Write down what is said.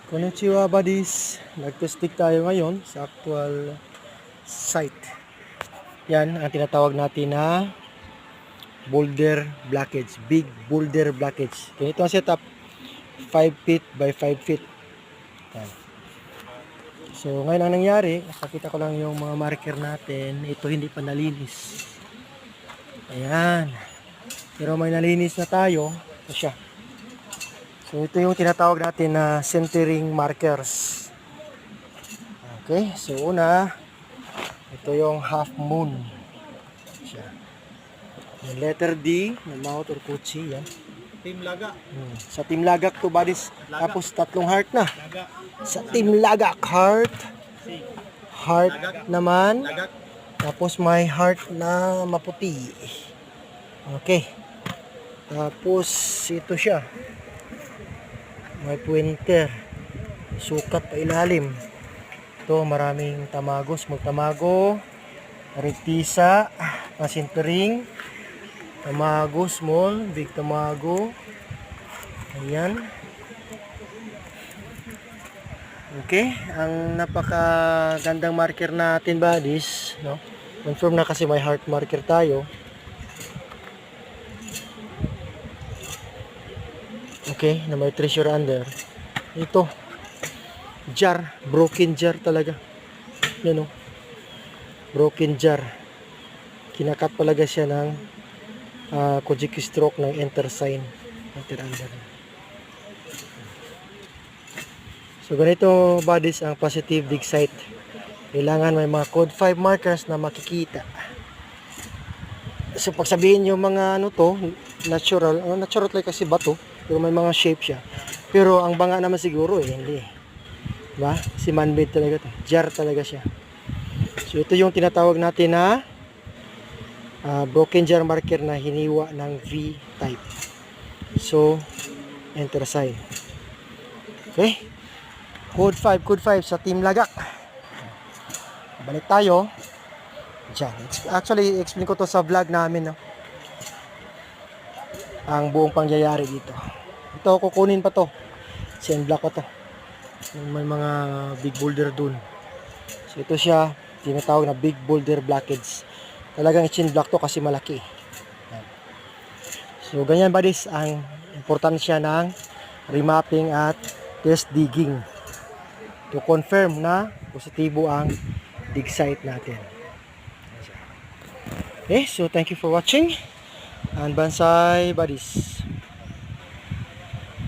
Konnichiwa buddies, nagtestig tayo ngayon sa actual site. Yan ang tinatawag natin na boulder blockage, big boulder blockage. Ganito ang setup, 5 feet by 5 feet. Yan. So ngayon ang nangyari, nakakita ko lang yung mga marker natin. Ito hindi pa nalinis. Ayan. Pero may nalinis na tayo. Ito siya. So ito yung tinatawag natin na centering markers. Okay, so una, ito yung half moon. Siya. Yung letter D na mouth or kuchi, yan. Team Laga. Sa Team Lagak to buddies. Laga. Tapos tatlong heart na. Laga. Sa Team Lagak, heart. Si. Heart Lagak. naman. Laga. Tapos may heart na maputi. Okay. Tapos ito siya. May pointer. Sukat pa ilalim. Ito maraming tamagos. Magtamago. Retisa. Pasintering. Tamago small. Big tamago. Ayan. Okay. Ang napakagandang marker natin buddies. No? Confirm na kasi may heart marker tayo. Okay, na may treasure under. Ito, jar, broken jar talaga. Yan o, broken jar. Kinakat talaga siya ng Kojiki stroke ng enter sign. Enter under. So ganito buddies ang positive dig site. Kailangan may mga code 5 markers na makikita. So pagsabihin yung mga ano to, natural like kasi bato, pero may mga shape siya. Pero ang banga naman siguro hindi. Diba? Si man-made talaga to. Jar talaga siya. So ito yung tinatawag natin na broken jar marker na hiniwa ng V type. So enter sign. Okay? Code 5 sa Team Lagak. Balik tayo. Diyan. Actually, explain ko to sa vlog namin, no? Ang buong pangyayari dito. Ito, kukunin pa to. Send-block ko to. May mga big boulder dun. So, ito siya, tinatawag na big boulder blockage. Talagang i-chain-block to kasi malaki. Yan. So, ganyan buddies, ang importansya ng remapping at test digging. To confirm na positibo ang dig site natin. Okay, so thank you for watching and Bansai buddies.